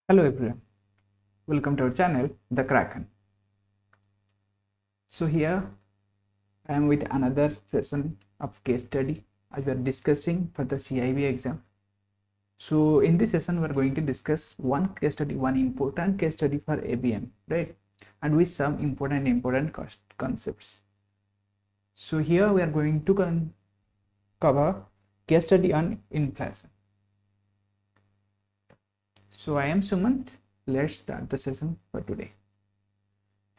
Hello everyone, welcome to our channel The Kraken. So here I am with another session of case study as we are discussing for the CIB exam. So in this session we are going to discuss one case study, one important case study for ABM, right? And with some important concepts. So here we are going to cover case study on inflation. So I am Sumant. Let's start the session for today.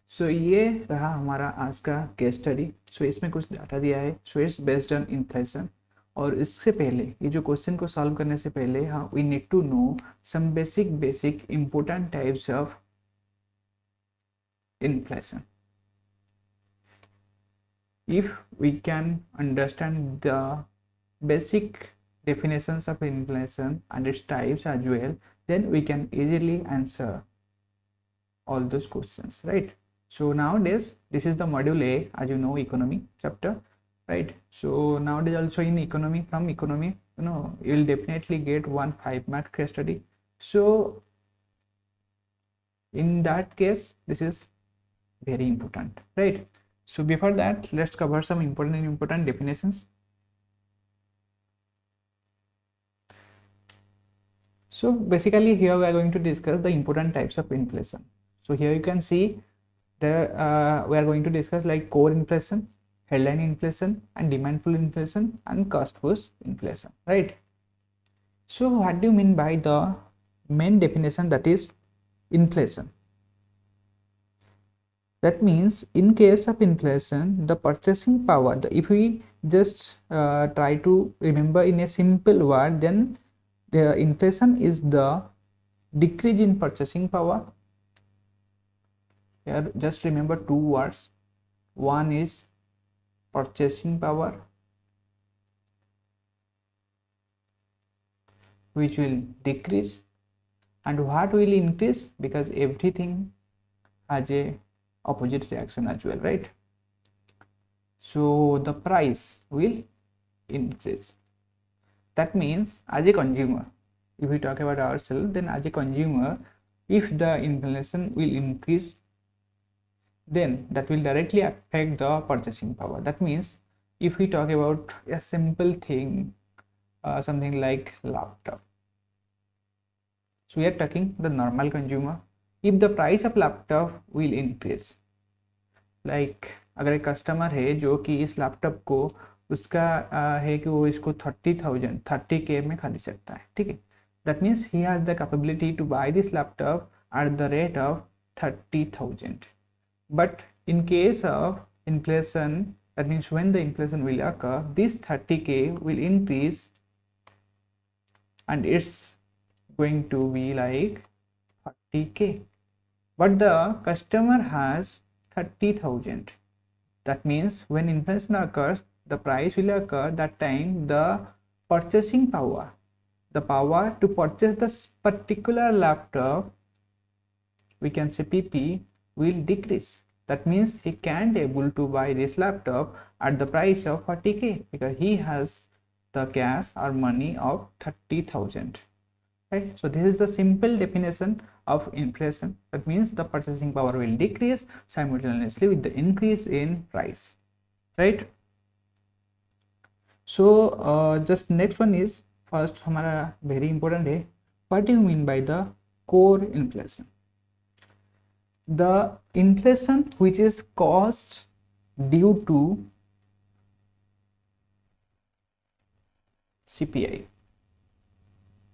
सो ये रहा हमारा आज का case study. सो इसमें कुछ data दिया है. So it's based on inflation. और इससे पहले ये जो क्वेश्चन को सॉल्व करने से पहले we need to know some basic important types of inflation. if we can understand the basic definitions of inflation and its types as well, then we can easily answer all those questions, right? So nowadays this is the module A, as you know, economy chapter, right? So nowadays also in economy, from economy, you will definitely get 5 mark case study. So in that case this is very important, right? So before that, let's cover some important definitions. So basically here we are going to discuss the important types of inflation. So here you can see there we are going to discuss like core inflation, headline inflation, and demand pull inflation, and cost push inflation, right? So what do you mean by the main definition, that is inflation? That means in case of inflation, the purchasing power, if we just try to remember in a simple word, then the inflation is the decrease in purchasing power. Here just remember two words. One is purchasing power, which will decrease, and what will increase, because everything has a opposite reaction as well, right? So the price will increase. That means as a consumer, if we talk about ourselves, then as a consumer, if the inflation will increase, then that will directly affect the purchasing power. That means if we talk about a simple thing, something like laptop, so we are talking the normal consumer. if the price of laptop will increase, like अगर एक customer है जो कि इस laptop को उसका है कि वो इसको 30K में खरीद सकता है, ठीक है. That means he has the capability to buy this laptop at the rate of 30,000. But in case of inflation, that means when the inflation will occur, this 30K will increase and it's going to be like 40K, but the customer has 30,000. That means when inflation occurs, the price will occur. That time the purchasing power, the power to purchase this particular laptop, we can say PP, will decrease. That means he can't able to buy this laptop at the price of 40K because he has the cash or money of 30,000. Right? So this is the simple definition of inflation. That means the purchasing power will decrease simultaneously with the increase in price, right? So just next one is, first हमारा very important है, what do you mean by the core inflation? The inflation which is caused due to CPI.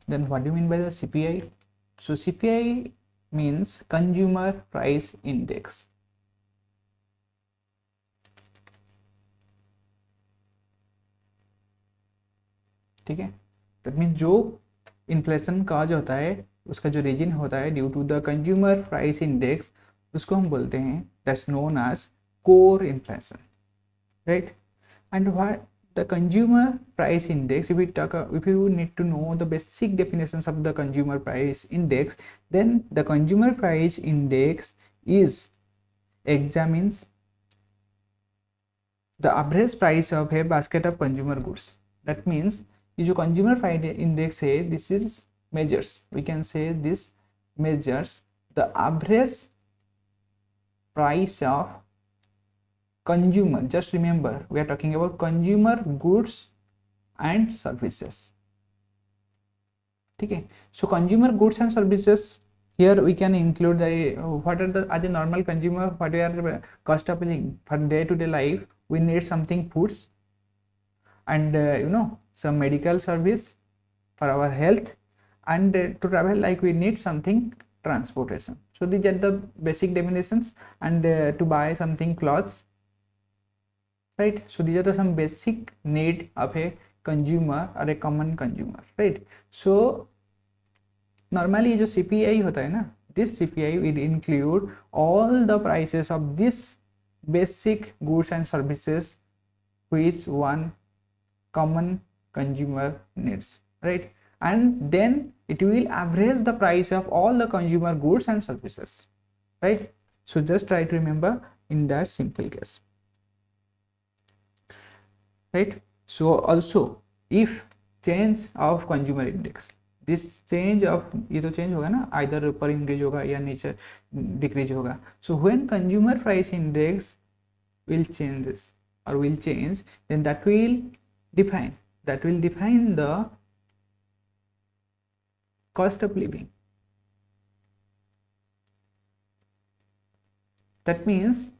Then what do you mean by the CPI? So CPI means consumer price index. ठीक है. That means जो inflation cause होता है उसका जो reason होता है due to the consumer price index, उसको हम बोलते हैं that's known as core inflation, right? And what the consumer price index, if you need to know the basic definitions of the consumer price index, then the consumer price index examines the average price of a basket of consumer goods. That means ये जो consumer price index है, this is measures, we can say this measures the average price of consumer. Just remember, we are talking about consumer goods and services. Okay, so consumer goods and services, here we can include the what are the, as a normal consumer, what are cost of living for day-to-day life. We need something foods and some medical service for our health, and to travel, like we need something transportation. So these are the basic definitions. And to buy something clothes, right? So these are the some basic need of a consumer or a common consumer, right? So normally जो CPI होता है ना, this CPI will include all the prices of this basic goods and services which one common consumer needs, right? And then it will average the price of all the consumer goods and services, right? So just try to remember in that simple case, right? So also if change of consumer index, this change of, ये तो change होगा ना, either ऊपर increase होगा या नीचे decrease होगा. So when consumer price index will changes or will change, then that will define the cost of living. That means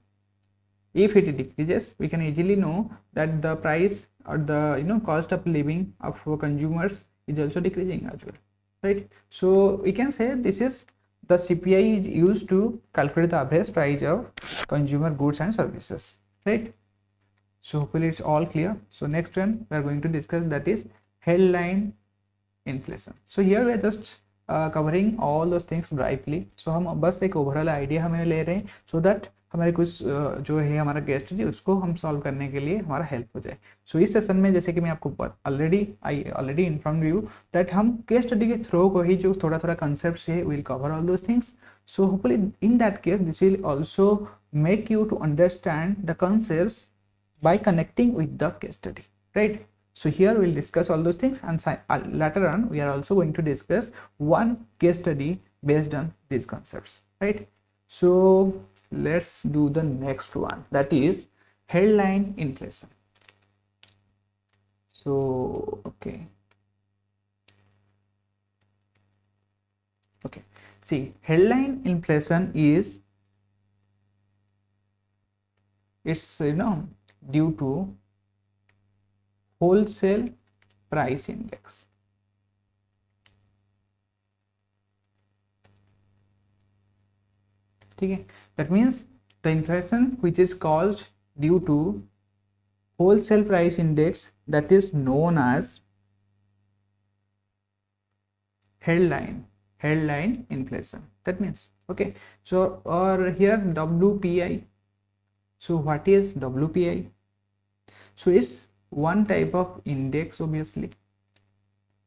if it decreases, we can easily know that the price or the cost of living of consumers is also decreasing as well, right? So we can say this is the CPI is used to calculate the average price of consumer goods and services, right? So hopefully it's all clear. So next one we are going to discuss, that is headline inflation. So here we are just covering all those things briefly. So हम बस एक overall idea हमें ले रहे हैं, so that हमारे कुछ जो है हमारा गेस्ट है उसको हम सॉल्व करने के लिए हमारा हेल्प हो जाए. सो इस सेशन में जैसे कि मैं आपको ऑलरेडी इन्फॉर्म यू दैट हम केस स्टडी के थ्रू को ही जो थोड़ा थोड़ा कंसेप्ट है will cover all those things. So hopefully in that case this will also make you to understand the concepts by connecting with the case study, right? So here we'll discuss all those things, and later on we are also going to discuss one case study based on these concepts, right? So let's do the next one, that is headline inflation. So okay, see, headline inflation is, it's due to wholesale price index. ठीक है, that means the inflation which is caused due to wholesale price index, that is known as headline inflation. That means, okay, so or here WPI. So what is WPI? So it's one type of index, obviously,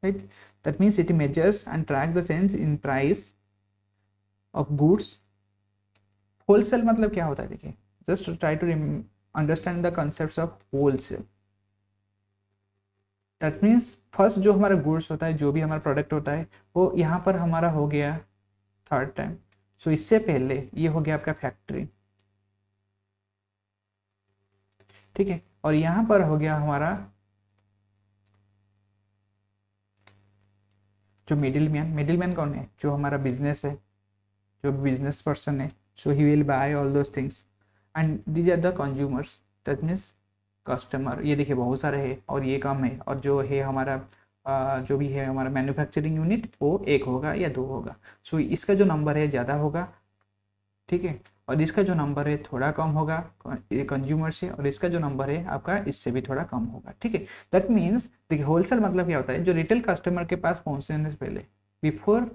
right? That means it measures and tracks the change in price of goods. Wholesale मतलब क्या होता है, देखिए, just try to understand the concepts of wholesale. That means first जो हमारा goods होता है, जो भी हमारा product होता है, वो यहाँ पर हमारा हो गया third time. So इससे पहले ये हो गया आपका फैक्ट्री, ठीक है, और यहां पर हो गया हमारा जो मिडिलमैन कौन है, जो हमारा बिजनेस है, जो बिजनेस पर्सन है. So he will buy all those things and these are the consumers, that means customer. ये देखिए बहुत सारे है और ये कम है, और जो है हमारा जो भी है हमारा मैन्युफैक्चरिंग यूनिट वो एक होगा या दो होगा. सो इसका जो नंबर है ज़्यादा होगा, ठीक है, और इसका जो नंबर है थोड़ा कम होगा कंज्यूमर से, और इसका जो नंबर है आपका इससे भी थोड़ा कम होगा, ठीक है. दैट मीन्स देखिए होलसेल मतलब क्या होता है, जो रिटेल कस्टमर के पास पहुंचने से पहले, before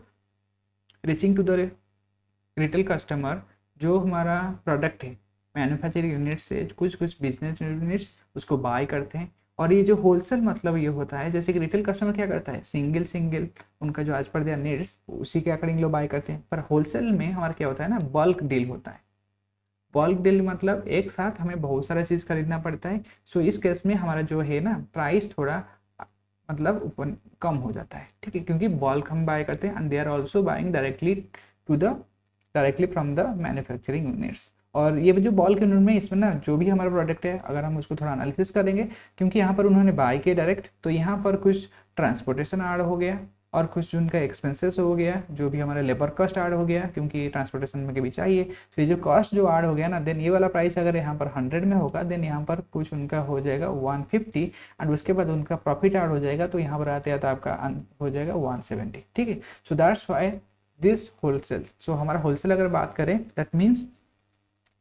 reaching to the retail customer, जो हमारा प्रोडक्ट है मैन्युफैक्चरिंग यूनिट से कुछ बिजनेस यूनिट्स उसको बाय करते हैं. और ये जो होलसेल मतलब ये होता है, जैसे कि रिटेल कस्टमर क्या करता है, सिंगल उनका जो आज पर दिया नीड्स उसी के अकॉर्डिंग लोग बाय करते हैं. पर होलसेल में हमारा क्या होता है ना, बल्क डील होता है. बल्क डील मतलब एक साथ हमें बहुत सारा चीज़ खरीदना पड़ता है. सो इस केस में हमारा जो है ना प्राइस थोड़ा मतलब ओपन कम हो जाता है, ठीक है, क्योंकि बल्क हम बाय करते हैं and they are also buying directly from the manufacturing units. और ये जो बल्क यूनिट में इसमें ना जो भी हमारा प्रोडक्ट है अगर हम उसको थोड़ा एनालिसिस करेंगे, क्योंकि यहाँ पर उन्होंने बाय किया डायरेक्ट, तो यहाँ पर कुछ ट्रांसपोर्टेशन ऐड हो गया और कुछ जो उनका एक्सपेंसेस हो गया, जो भी हमारा लेबर कॉस्ट ऐड हो गया क्योंकि ट्रांसपोर्टेशन में भी चाहिए, तो ये जो कॉस्ट जो ऐड हो गया ना, देन ये वाला प्राइस अगर यहाँ पर 100 में होगा, देन यहाँ पर कुछ उनका हो जाएगा 150 एंड उसके बाद उनका प्रॉफिट ऐड हो जाएगा, तो यहाँ पर आते आते आपका हो जाएगा 170, ठीक है। So that's why this wholesale, so हमारा होलसेल अगर बात करें, that means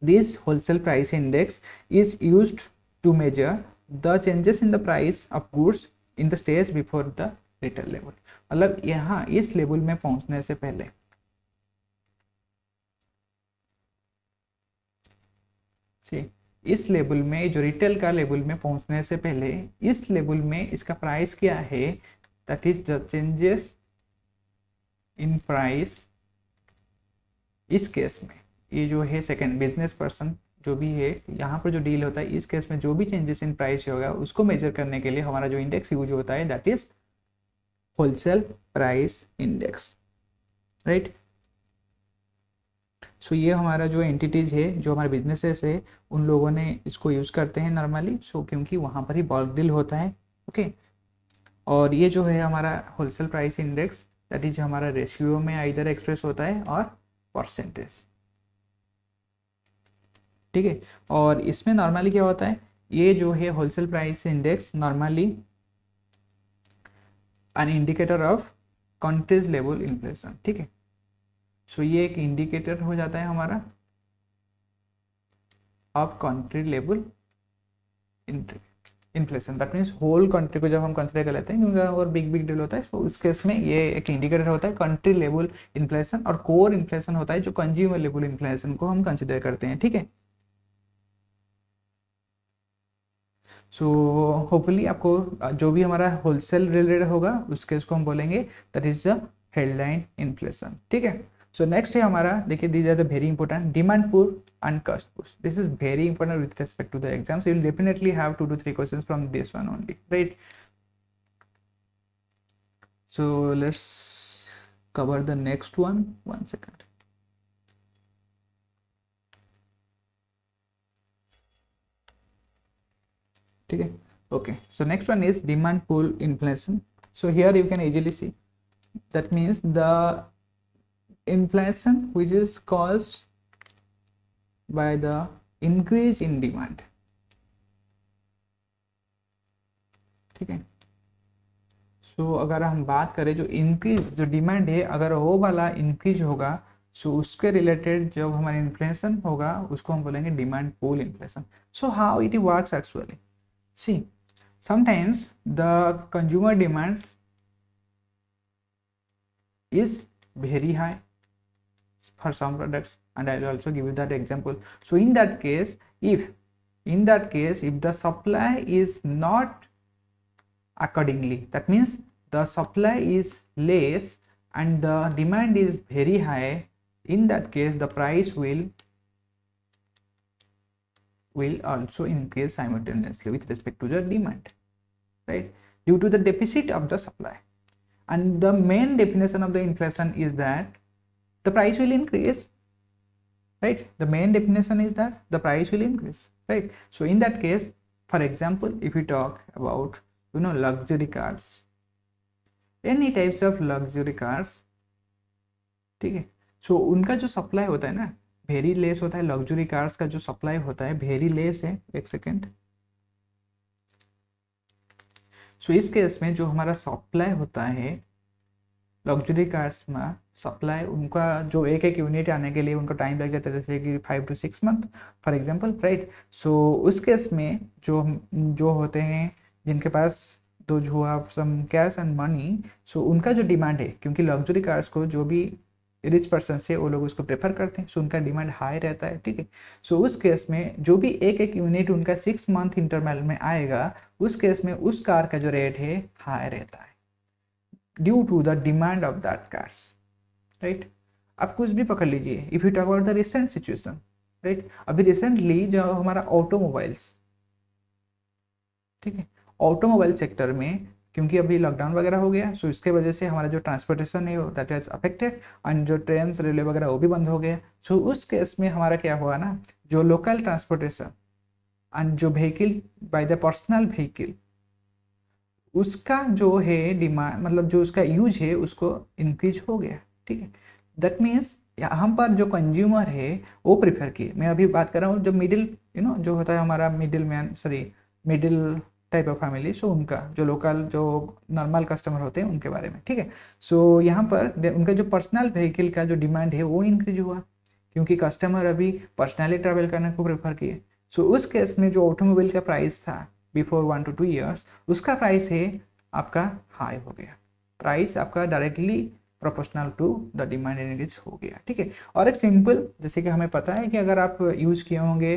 this wholesale price index is used to measure the changes in the price of goods in the stage before the retail level. मतलब यहाँ इस level में पहुंचने से पहले, इस लेवल में जो रिटेल का लेवल में पहुंचने से पहले इस लेवल में इसका प्राइस क्या है, that is the changes in price. इस केस में ये जो है सेकंड बिजनेस पर्सन जो भी है यहाँ पर जो डील होता है, इस केस में जो भी चेंजेस इन प्राइस होगा उसको मेजर करने के लिए हमारा जो इंडेक्स यूज होता है, that is wholesale price index, right. So ये हमारा जो एंटिटीज है, जो हमारे बिजनेसेस है, उन लोगों ने इसको यूज करते हैं नॉर्मली, सो क्योंकि वहाँ पर ही बल्क डील होता है, ओके। और ये जो है हमारा wholesale price index, that is हमारा रेशियो में इधर एक्सप्रेस होता है और परसेंटेज, ठीक है। और इसमें नॉर्मली क्या होता है, ये जो है wholesale price index normally an indicator of countries level inflation, ठीक है। सो ये एक इंडिकेटर हो जाता है हमारा of country level inflation, that means whole country को जब हम कंसिडर कर लेते हैं, क्योंकि और बिग डील होता है, तो उस केस में ये एक इंडिकेटर होता है कंट्री लेवल इन्फ्लेशन, और कोर इन्फ्लेशन होता है जो कंज्यूमर लेवल इन्फ्लेशन को हम कंसिडर करते हैं, ठीक है। सो होपफुली आपको जो भी हमारा होलसेल रिलेटेड होगा उस केस को हम बोलेंगे that is the headline inflation, ठीक है। सो नेक्स्ट है हमारा, देखिए these are the very important demand pull and cost push. This is very important with respect to the exams, you will definitely have 2 to 3 questions from this one only, right. So let's cover the next one second. Okay, okay, so next one is demand pull inflation. So here you can easily see that means the inflation which is caused by the increase in demand, ठीक है। सो अगर हम बात करें जो increase जो demand है, अगर वो वाला इंक्रीज होगा, सो उसके रिलेटेड जब हमारा इन्फ्लेशन होगा उसको हम बोलेंगे demand pull inflation. So how it works actually, see sometimes the consumer demands is very high for some products, and I will also give you that example. So in that case if the supply is not accordingly, that means the supply is less and the demand is very high, in that case the price will also increase simultaneously with respect to the demand, right, due to the deficit of the supply. And the main definition of the inflation is that the price will increase, right, the main definition is that the price will increase, right. So in that case, for example, if we talk about luxury cars, any types of luxury cars, ठीक है, so उनका जो supply होता है ना very less होता है, luxury cars का जो सप्लाई होता है वेरी लेस है, एक सेकेंड। सो इस केस में जो हमारा सप्लाई होता है लग्जरी कार्स में, सप्लाई उनका जो एक यूनिट आने के लिए उनका टाइम लग जाता है, जैसे कि 5 to 6 month for example, right. So उस केस में जो होते हैं जिनके पास दो जो आप सम कैश एंड मनी, सो उनका जो डिमांड है, क्योंकि लग्जरी कार्स को जो भी रिच पर्सन से वो लोग उसको प्रेफर करते हैं, सो उनका डिमांड हाई रहता है, ठीक है। सो उस केस में जो भी एक यूनिट उनका 6 मंथ इंटरवल में आएगा, उस केस में उस कार का जो रेट है हाई रहता है due to the demand of that cars, right. आप कुछ भी पकड़ लीजिए, if you talk about the recent situation, right, अभी रिसेंटली जो हमारा ऑटोमोबाइल्स, ठीक है, ऑटोमोबाइल सेक्टर में क्योंकि अभी लॉकडाउन वगैरह हो गया, सो इसके वजह से हमारा जो ट्रांसपोर्टेशन है दैट इज अफेक्टेड, एंड जो ट्रेन रेलवे वगैरह वो भी बंद हो गया। सो उस केस में हमारा क्या हुआ ना, जो लोकल ट्रांसपोर्टेशन एंड जो vehicle by the personal vehicle, उसका जो है डिमांड, मतलब जो उसका यूज है उसको इंक्रीज हो गया। ठीक है, दैट मीन्स यहाँ पर जो कंज्यूमर है वो प्रेफर किए। मैं अभी बात कर रहा हूँ जो मिडिल जो होता है हमारा middle man, sorry middle type of family, so उनका जो लोकल जो नॉर्मल कस्टमर होते हैं उनके बारे में। ठीक है, सो यहाँ पर उनका जो पर्सनल व्हीकल का जो डिमांड है वो इंक्रीज हुआ, क्योंकि कस्टमर अभी पर्सनली ट्रैवल करने को प्रेफर किए। सो उस केस में जो ऑटोमोबाइल का प्राइस था बिफोर 1 to 2 years, उसका प्राइस है आपका हाई हो गया, प्राइस आपका directly proportional to the demand increase हो गया। ठीक है, और एक सिंपल, जैसे कि हमें पता है कि अगर आप यूज किए होंगे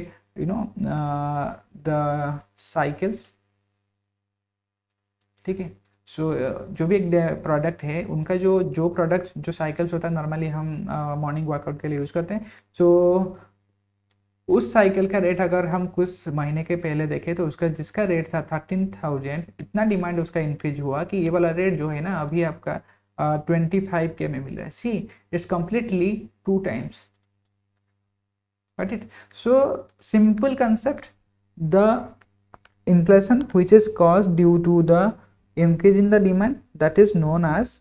द साइकिल्स, ठीक है, सो जो भी एक प्रोडक्ट है उनका जो प्रोडक्ट जो साइकिल्स होता है नॉर्मली हम मॉर्निंग वर्कआउट के लिए यूज़ करते हैं, सो उस साइकिल का रेट अगर हम कुछ महीने के पहले देखें तो उसका जिसका रेट था 13,000, इतना डिमांड उसका इंक्रीज हुआ कि ये वाला रेट जो है ना अभी आपका 25K में मिल रहा है। See it's completely 2 times, got it? So simple concept, the inflation which is caused due to the increase in the demand, that is known as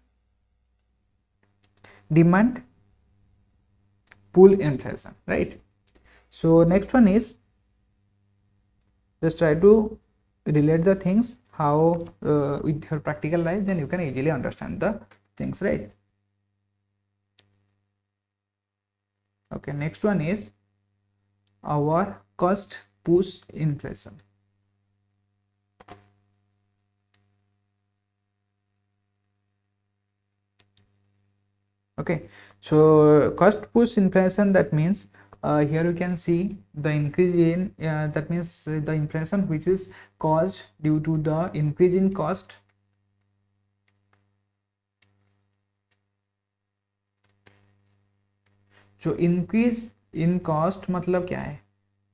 demand pull inflation, right? So next one is, just try to relate the things how with your practical life, then you can easily understand the things, right? Okay, next one is our cost push inflation. Okay, so cost push inflation, that means here you can see the increase in that means the inflation which is caused due to the increase in cost जो increase in cost मतलब क्या है,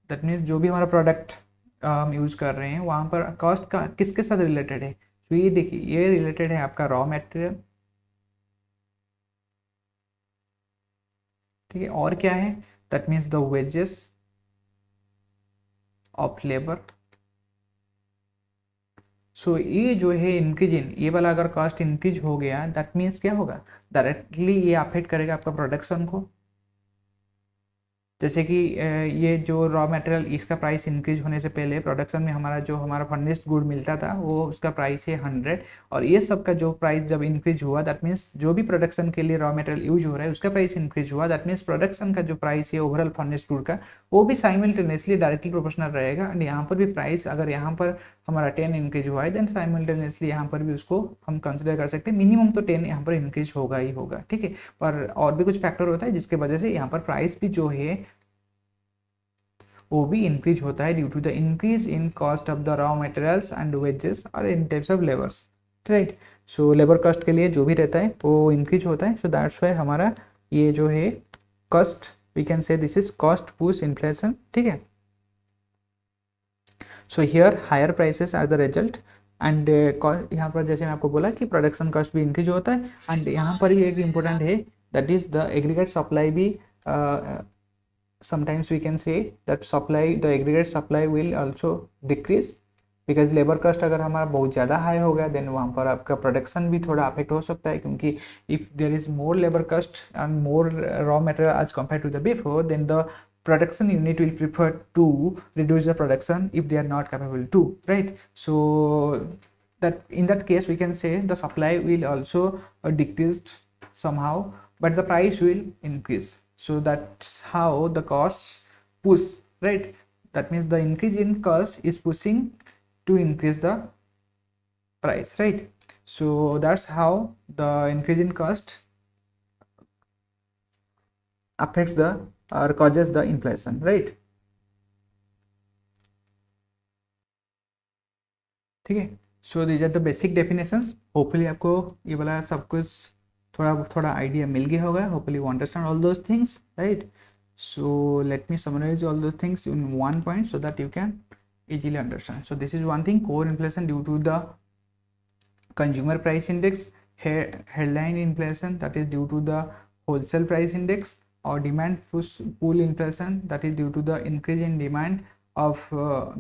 that means जो भी हमारा product हम use कर रहे हैं वहाँ पर कॉस्ट का किसके साथ रिलेटेड है। तो ये देखिए, ये रिलेटेड है आपका रॉ मटेरियल, ठीक है, और क्या है, that means the wages of labour. So ये जो है इंक्रीज इन, ये वाला अगर कॉस्ट इंक्रीज हो गया दैट मीन्स क्या होगा, डायरेक्टली ये अफेक्ट करेगा आपका प्रोडक्शन को। जैसे कि ये जो रॉ मटेरियल इसका प्राइस इंक्रीज होने से पहले प्रोडक्शन में हमारा जो हमारा फर्निश्ड गुड मिलता था वो उसका प्राइस है 100, और ये सब का जो प्राइस जब इंक्रीज हुआ दैट मीन्स जो भी प्रोडक्शन के लिए रॉ मटेरियल यूज हो रहा है उसका प्राइस इंक्रीज हुआ, दैट मीन्स प्रोडक्शन का जो प्राइस है ओवरऑल फर्निश्ड गुड का वो भी साइमल्टेनियसली डायरेक्टली प्रोपोर्शनल रहेगा। एंड यहाँ पर भी प्राइस अगर यहाँ पर हमारा 10 इंक्रीज हुआ है देन साइमल्टेनियसली यहाँ पर भी उसको हम कंसिडर कर सकते हैं, मिनिमम तो 10 यहाँ पर इंक्रीज होगा ही होगा। ठीक है, पर और भी कुछ फैक्टर होता है जिसके वजह से यहाँ पर प्राइस भी जो है वो भी इंक्रीज होता है due to the increase in cost of the raw materials and wages और in types of labours, right. So labour cost के लिए जो भी रहता है वो इंक्रीज होता है, सो दैट्स वाई हमारा ये जो है cost, we can say this is cost push inflation. ठीक है, so here higher prices are the result and यहाँ पर जैसे मैं आपको बोला कि प्रोडक्शन कॉस्ट भी इंक्रीज होता है, एंड यहाँ पर ही एक इम्पोर्टेंट है that is the aggregate supply भी sometimes we can say that supply, the aggregate supply will also decrease because labor cost अगर हमारा बहुत ज़्यादा हाई हो गया देन वहाँ पर आपका प्रोडक्शन भी थोड़ा अफेक्ट हो सकता है, क्योंकि if there is more labor cost and more raw material as compared to the before, then the production unit will prefer to reduce the production if they are not capable to, right? So that in that case we can say the supply will also decreased somehow but the price will increase. So that's how the costs push, right? That means the increase in cost is pushing to increase the price, right? So that's how the increase in cost affects the or causes the inflation, right? ठीक है, so these are the basic definitions. Hopefully आपको ये वाला सब कुछ थोड़ा idea मिल गया होगा. Hopefully you understand all those things, right? So let me summarize all those things in one point so that you can easily understand. So this is one thing, core inflation due to the consumer price index, headline inflation, that is due to the wholesale price index, or demand push pull inflation, that is due to the increase in demand of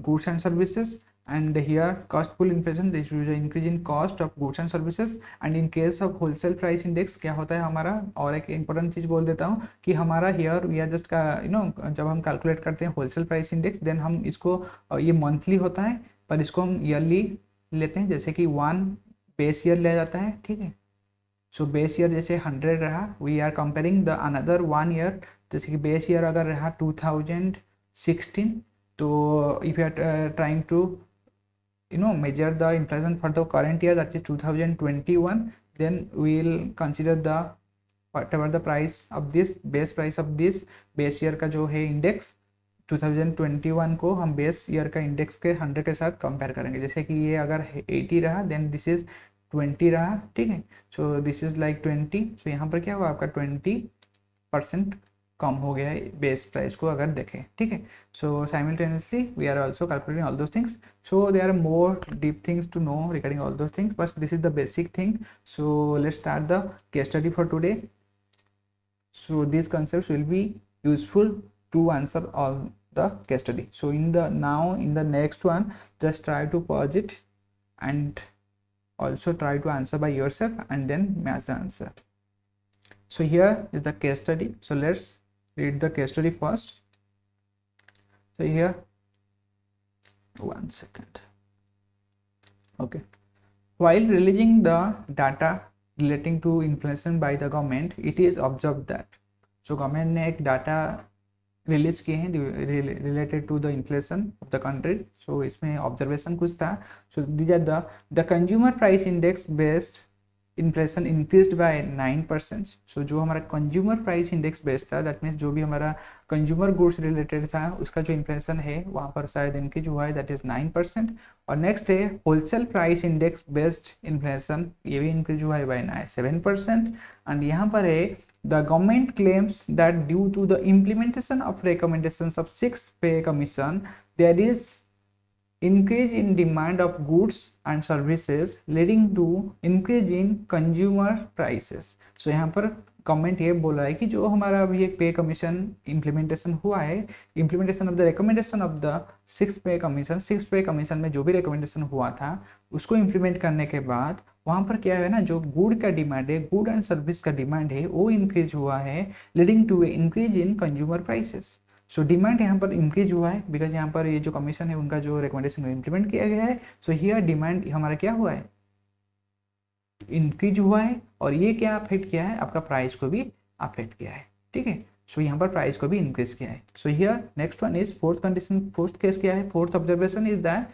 goods and services. And here cost pull inflation, this is the increase in cost of goods and services. and in case of wholesale price index क्या होता है हमारा, और एक important चीज बोल देता हूँ कि हमारा हियर वी आर जस्ट का जब हम कैलकुलेट करते हैं होलसेल प्राइस इंडेक्स, देन हम इसको ये मंथली होता है पर इसको हम ईयरली लेते हैं, जैसे कि 1 बेस ईयर लिया जाता है, ठीक है। सो बेस ईयर जैसे 100 रहा, we are comparing the another 1 year, जैसे कि बेस ईयर अगर रहा 2016, तो if you are trying to measure the inflation for the current year, that is 2021, then we will consider the whatever the price of this base price of this base year का जो है index 2021 को हम base year का index के 100 के साथ compare करेंगे। जैसे कि ये अगर 80 रहा, देन दिस इज 20 रहा, ठीक है। सो दिस इज लाइक 20, सो यहाँ पर क्या हुआ आपका 20% कम हो गया है बेस प्राइस को अगर देखें, ठीक है। So simultaneously we are also calculating all those things, so there are more deep things to know regarding all those things, but this is the basic thing. So let's start the case study for today. So these concepts will be useful to answer all the case study. So in the next one, just try to pause it and also try to answer by yourself and then match the answer. So here is the case study. So let's read the case study first. So here, one second. Okay, while releasing the data relating to inflation by the government, it is observed that, so government ने एक data release किए हैं related to the inflation of the country. So इसमें observation कुछ था। So these are the consumer price index based inflation increased by 9%। So जो हमारा consumer price index based था, दैट मीन्स जो भी हमारा कंज्यूमर गुड्स रिलेटेड था उसका जो इन्फ्लेशन है वहाँ पर शायद इंक्रीज हुआ है, दैट इज 9%। और नेक्स्ट है wholesale price index based inflation, ये भी इंक्रीज हुआ है बाय 7%। एंड यहाँ पर है the government claims that due to the implementation of recommendations of 6th pay commission, there is increase in demand of goods and services leading to increase in consumer prices. So यहाँ पर government ये बोल रहा है कि जो हमारा अभी एक पे कमीशन इम्प्लीमेंटेशन हुआ है, implementation of the recommendation of the 6th पे कमीशन, 6th पे कमीशन में जो भी रिकमेंडेशन हुआ था उसको इम्प्लीमेंट करने के बाद वहाँ पर क्या है ना, जो गुड का डिमांड है, गुड एंड सर्विस का डिमांड है वो इंक्रीज हुआ है, leading to increase in consumer prices. So demand यहाँ पर इंक्रीज हुआ है बिकॉज यहाँ पर ये जो कमीशन है उनका जो रिकमेंडेशन इम्प्लीमेंट किया गया है। सो हियर डिमांड हमारा क्या हुआ है, इंक्रीज हुआ है, और ये क्या अफेक्ट किया है, आपका प्राइस को भी अफेक्ट किया है, ठीक है। सो यहाँ पर प्राइस को भी इंक्रीज किया है। So here next one is fourth condition, fourth case क्या है, fourth observation is that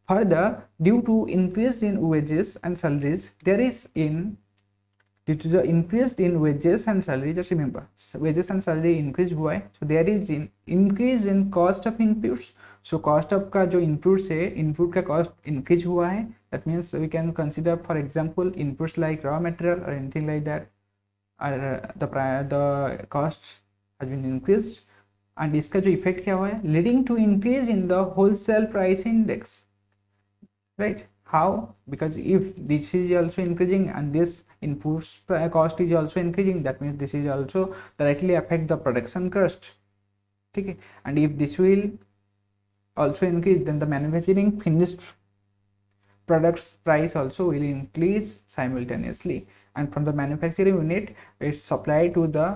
further due to increase in wages and salaries, there is due to the increase in wages and salary, just remember wages and salary increase हुआ है, so there is increase in cost of inputs. So cost of का जो inputs है, input का cost increase हुआ है, that means we can consider for example inputs like raw material or anything like that, the cost has been increased, and इसका जो effect क्या हुआ है, leading to increase in the wholesale price index, right? How? Because if this is also increasing and this inputs cost is also increasing, that means this is also directly affect the production cost, okay? And if this will also increase, then the manufacturing finished products price also will increase simultaneously, and from the manufacturing unit it's supplied to the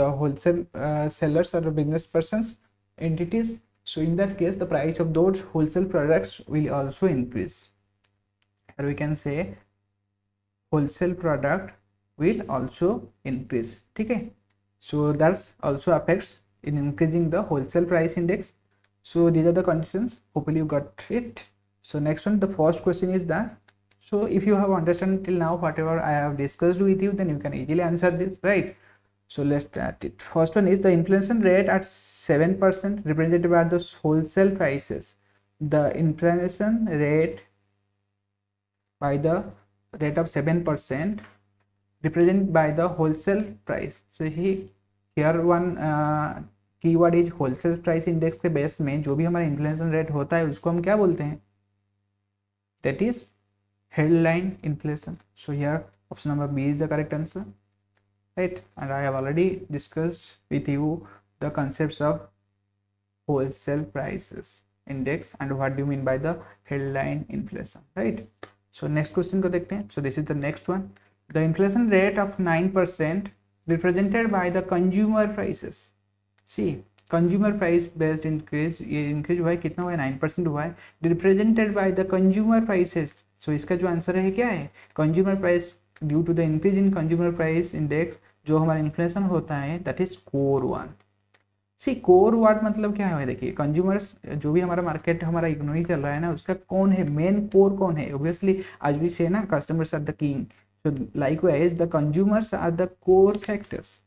the wholesale sellers or the business persons entities. So in that case the price of those wholesale products will also increase, or we can say wholesale product will also increase, okay? So that's also affects in increasing the wholesale price index. So these are the conditions, hopefully you got it. So next one, the first question is that, so if you have understood till now whatever I have discussed with you, then you can easily answer this, right? So let's start it. First one is the inflation rate at 7% represented by the wholesale prices. The inflation rate by the rate of 7% represented by the wholesale price. So here one keyword is wholesale price index के base में जो भी हमारा inflation rate होता है उसको हम क्या बोलते हैं, that is headline inflation. So here option number B is the correct answer, right? And I have already discussed with you the concepts of wholesale prices index and what do you mean by the headline inflation, right? So next question को देखते हैं. So this is the next one. The inflation rate of 9% represented by the consumer prices. See, consumer price based increase, ये increase हुआ है, कितना हुआ है, 9% हुआ है, represented by the consumer prices. So इसका जो आंसर है क्या है, consumer price due to the increase in consumer price index जो हमारा इन्फ्लेशन होता है, that is core one. See core what मतलब क्या है, देखिए कंज्यूमर्स जो भी हमारा मार्केट हमारा इकोनॉमी चल रहा है ना, उसका कौन है मेन कोर, कौन है, ऑब्वियसली आज भी से ना customers are the king. So likewise the consumers are the core factors.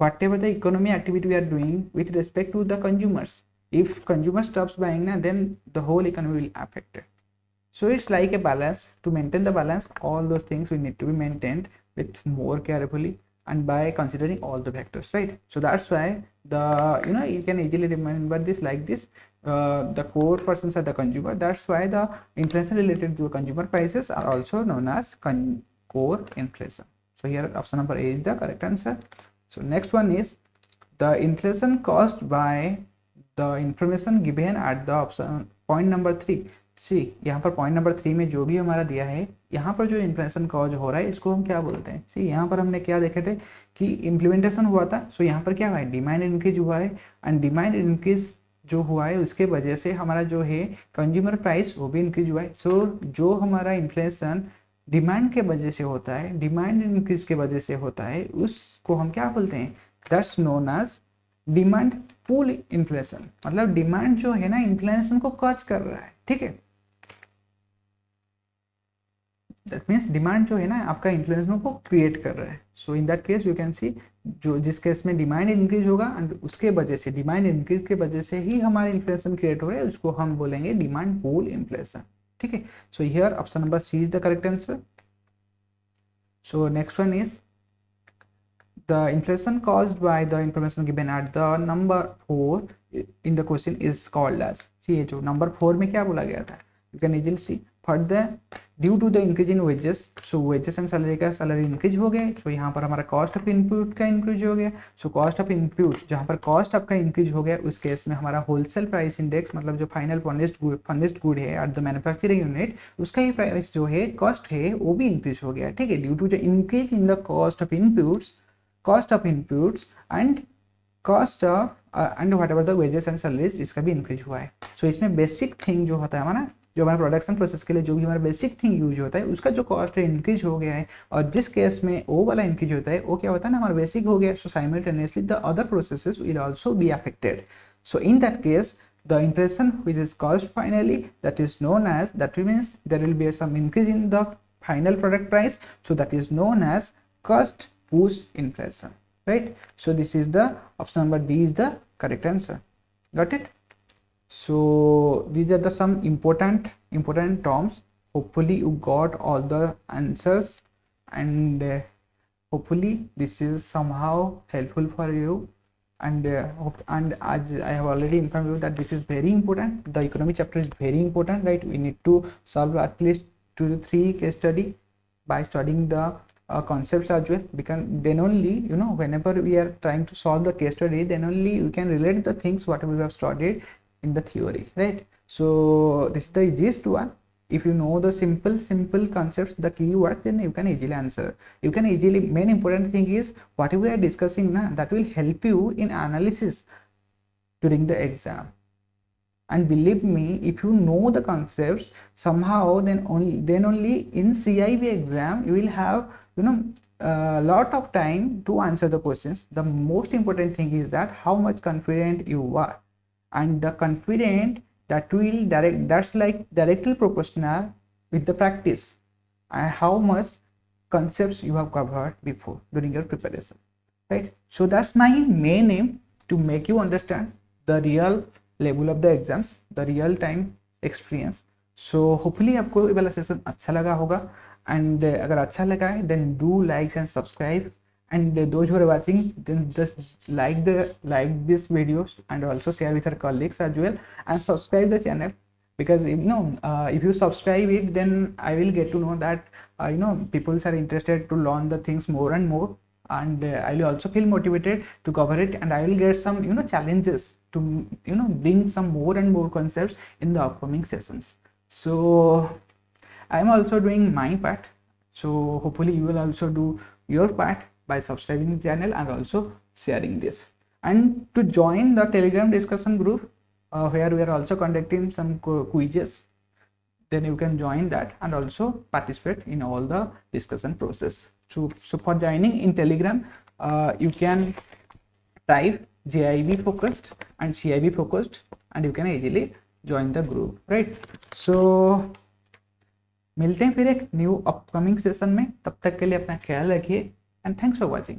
whatever the economy activity we are doing with respect to the consumers, if consumer stops buying na, then the whole economy will affected. So it's like a balance. To maintain the balance, all those things we need to be maintained with more carefully and by considering all the factors, right? So that's why the you can easily remember this like this. The core persons are the consumer. That's why the inflation related to consumer prices are also known as core inflation. So here option number A is the correct answer. So next one is the inflation caused by the information given at the option point number 3. सी यहाँ पर point number 3 में जो भी हमारा दिया है, यहाँ पर जो इन्फ्लेशन कॉज हो रहा है इसको हम क्या बोलते हैं. सी यहाँ पर हमने क्या देखे थे कि इम्प्लीमेंटेशन हुआ था. सो यहाँ पर क्या हुआ है, डिमांड इंक्रीज हुआ है एंड डिमांड इंक्रीज जो हुआ है उसके वजह से हमारा जो है कंज्यूमर प्राइस वो भी इंक्रीज हुआ है. सो जो हमारा इन्फ्लेशन डिमांड के वजह से होता है, डिमांड इंक्रीज के वजह से होता है, उसको हम क्या बोलते हैं, that's known as demand pull inflation. मतलब डिमांड जो है ना इन्फ्लेशन को कॉज कर रहा है, ठीक है. दैट मीन्स डिमांड जो है ना आपका इन्फ्लेशन को क्रिएट कर रहा है. So in that case you can see जो जिस केस में डिमांड इंक्रीज होगा एंड उसके वजह से डिमांड इंक्रीज के वजह से ही हमारा इन्फ्लेशन क्रिएट हो रहा है, उसको हम बोलेंगे डिमांड पुल इन्फ्लेशन, ठीक है. So here option number C is the correct answer. So next one is the inflation caused by the information given at the number 4 in the question is called as. see ये जो number 4 में क्या बोला गया था, you can easily see for the due to the increase in wages. so wages and salary का salary increase हो गया. so यहाँ पर हमारा cost of input का increase हो गया. so cost of input जहाँ पर cost आपका increase हो गया उस केस में हमारा wholesale price index मतलब जो final furnished good है at the manufacturing unit उसका ही प्राइस जो है cost है वो भी increase हो गया, ठीक है. due to the increase in the cost of inputs and cost of and whatever the wages and salaries इसका भी इंक्रीज हुआ है. सो इसमें बेसिक थिंग जो होता है हमारा, जो हमारा प्रोडक्शन प्रोसेस के लिए जो भी हमारा बेसिक थिंग यूज होता है उसका जो कॉस्ट है इंक्रीज हो गया है, और जिस केस में वो वाला इंक्रीज होता है वो क्या होता है ना हमारा बेसिक हो गया. So simultaneously the other processes will also be affected. So in that case the inflation which is caused finally, that is known as, that means there will be some increase in the final product price, so that is known as cost push inflation, right? So this is the option number D is the correct answer. Got it? So these are the some important terms. Hopefully you got all the answers and hopefully this is somehow helpful for you. And as I have already informed you that this is very important. The economy chapter is very important, right? We need to solve at least 2 to 3 case study by studying the concepts as well, because then only whenever we are trying to solve the case study, then only we can relate the things what we have studied in the theory, right? So this is the easiest one. If you know the simple concepts, the keyword, then you can easily answer. You can easily, main important thing is what we are discussing now, that will help you in analysis during the exam. And believe me, if you know the concepts somehow, then only in CIB exam you will have a lot of time to answer the questions. The most important thing is that how much confident you are, and the confident that will that's like directly proportional with the practice and how much concepts you have covered before during your preparation, right? So that's my main aim, to make you understand the real level of the exams, the real time experience. So hopefully आपको ये वाला session अच्छा लगा होगा, and अगर अच्छा लगा है then do like and subscribe, and those who are watching then just like this videos and also share with your colleagues as well, and subscribe the channel, because if you subscribe it, then I will get to know that people are interested to learn the things more and more, and I will also feel motivated to cover it, and I will get some challenges to bring some more and more concepts in the upcoming sessions. So I am also doing my part, so hopefully you will also do your part by subscribing the channel and also sharing this. And to join the Telegram discussion group, where we are also conducting some quizzes, then you can join that and also participate in all the discussion process. So for joining in Telegram, you can type JIB focused and CIB focused, and you can easily join the group, right? So मिलते हैं फिर एक new upcoming session में, तब तक के लिए अपना ख्याल रखिए, एंड थैंक्स फॉर वॉचिंग।